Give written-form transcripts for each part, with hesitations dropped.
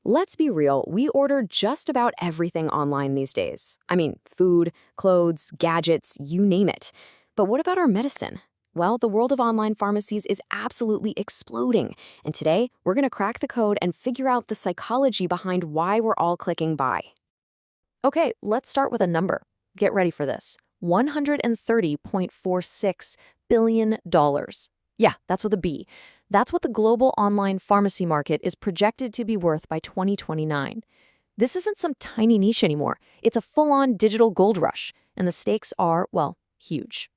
Let's be real, we order just about everything online these days. I mean, food, clothes, gadgets, you name it. But what about our medicine? Well, the world of online pharmacies is absolutely exploding. And today, we're going to crack the code and figure out the psychology behind why we're all clicking buy. Okay, let's start with a number. Get ready for this. $130.46 billion. Yeah, that's with a B. That's what the global online pharmacy market is projected to be worth by 2029. This isn't some tiny niche anymore. It's a full-on digital gold rush, and the stakes are, well, huge.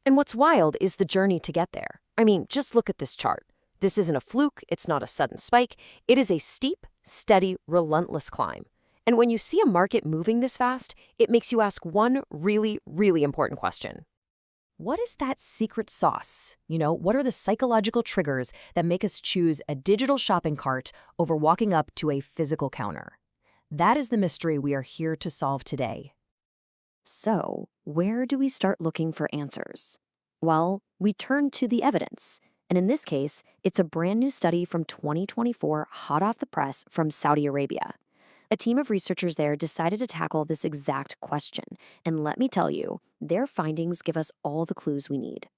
And what's wild is the journey to get there. I mean, just look at this chart. This isn't a fluke, it's not a sudden spike. It is a steep, steady, relentless climb. And when you see a market moving this fast, it makes you ask one really, really important question. What is that secret sauce? What are the psychological triggers that make us choose a digital shopping cart over walking up to a physical counter? That is the mystery we are here to solve today. So, where do we start looking for answers? Well, we turn to the evidence. And in this case, it's a brand new study from 2024, hot off the press from Saudi Arabia. A team of researchers there decided to tackle this exact question. And let me tell you, their findings give us all the clues we need.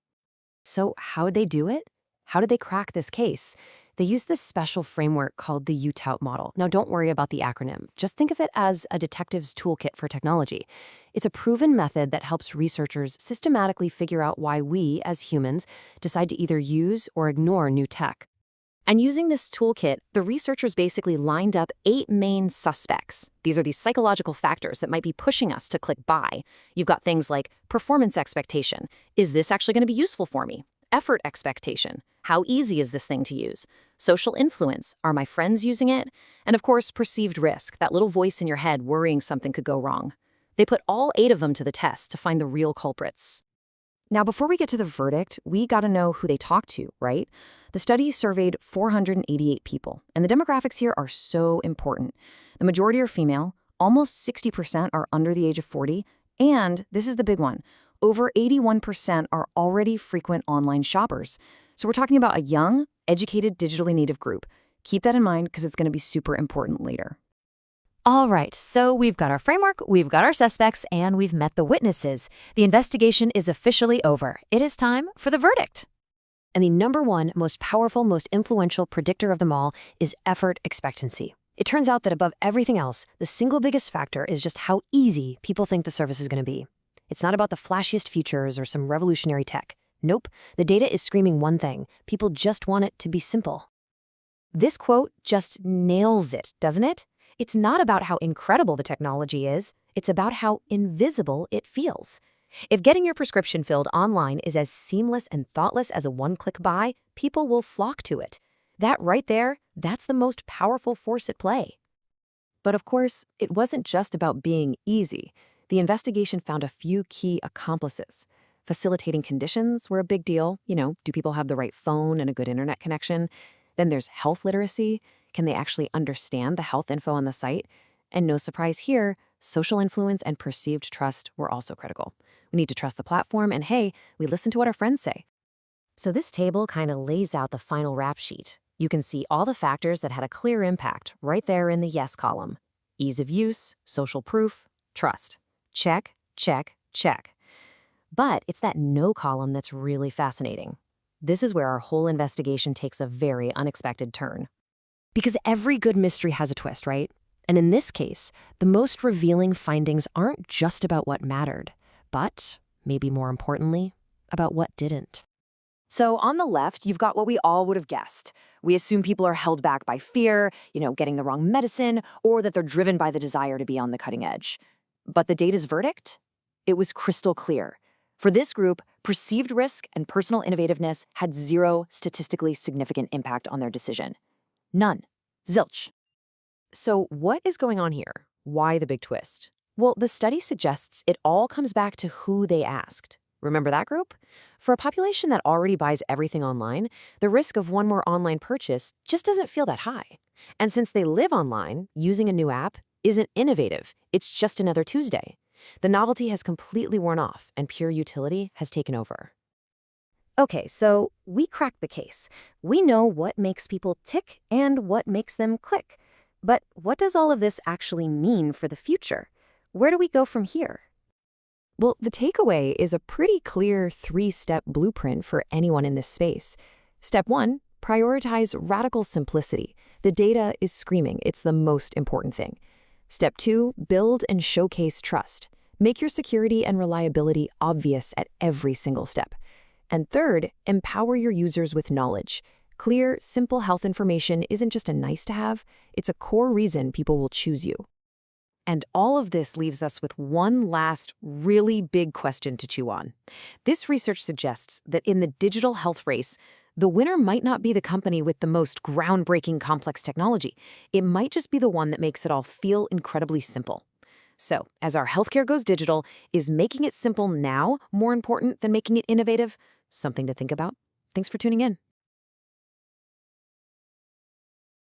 So how did they do it? How did they crack this case? They used this special framework called the UTOUT model. Now, don't worry about the acronym. Just think of it as a detective's toolkit for technology. It's a proven method that helps researchers systematically figure out why we, as humans, decide to either use or ignore new tech. And using this toolkit, the researchers basically lined up 8 main suspects. These are these psychological factors that might be pushing us to click buy. You've got things like performance expectation. Is this actually going to be useful for me? Effort expectation. How easy is this thing to use? Social influence. Are my friends using it? And of course, perceived risk, that little voice in your head worrying something could go wrong. They put all 8 of them to the test to find the real culprits. Now, before we get to the verdict, we got to know who they talked to, right? The study surveyed 488 people, and the demographics here are so important. The majority are female, almost 60% are under the age of 40, and this is the big one, over 81% are already frequent online shoppers. So we're talking about a young, educated, digitally native group. Keep that in mind because it's going to be super important later. All right, so we've got our framework, we've got our suspects, and we've met the witnesses. The investigation is officially over. It is time for the verdict. And the number one, most powerful, most influential predictor of them all is effort expectancy. It turns out that above everything else, the single biggest factor is just how easy people think the service is going to be. It's not about the flashiest features or some revolutionary tech. Nope, the data is screaming one thing. People just want it to be simple. This quote just nails it, doesn't it? It's not about how incredible the technology is, it's about how invisible it feels. If getting your prescription filled online is as seamless and thoughtless as a one-click buy, people will flock to it. That right there, that's the most powerful force at play. But of course, it wasn't just about being easy. The investigation found a few key accomplices. Facilitating conditions were a big deal. Do people have the right phone and a good internet connection? Then there's health literacy. Can they actually understand the health info on the site? And no surprise here, social influence and perceived trust were also critical. We need to trust the platform, and hey, we listen to what our friends say. So this table kind of lays out the final rap sheet. You can see all the factors that had a clear impact right there in the yes column. Ease of use, social proof, trust. Check, check, check. But it's that no column that's really fascinating. This is where our whole investigation takes a very unexpected turn. Because every good mystery has a twist, right? And in this case, the most revealing findings aren't just about what mattered, but, maybe more importantly, about what didn't. So on the left, you've got what we all would have guessed. We assume people are held back by fear, getting the wrong medicine, or that they're driven by the desire to be on the cutting edge. But the data's verdict? It was crystal clear. For this group, perceived risk and personal innovativeness had zero statistically significant impact on their decision. None. Zilch. So what is going on here? Why the big twist? Well, the study suggests it all comes back to who they asked. Remember that group? For a population that already buys everything online, the risk of one more online purchase just doesn't feel that high. And since they live online, using a new app isn't innovative. It's just another Tuesday. The novelty has completely worn off, and pure utility has taken over. Okay, so we cracked the case. We know what makes people tick and what makes them click. But what does all of this actually mean for the future? Where do we go from here? Well, the takeaway is a pretty clear 3-step blueprint for anyone in this space. Step 1, prioritize radical simplicity. The data is screaming. It's the most important thing. Step 2, build and showcase trust. Make your security and reliability obvious at every single step. And third, empower your users with knowledge. Clear, simple health information isn't just a nice to have, it's a core reason people will choose you. And all of this leaves us with one last really big question to chew on. This research suggests that in the digital health race, the winner might not be the company with the most groundbreaking complex technology. It might just be the one that makes it all feel incredibly simple. So, as our healthcare goes digital, is making it simple now more important than making it innovative? Something to think about. Thanks for tuning in.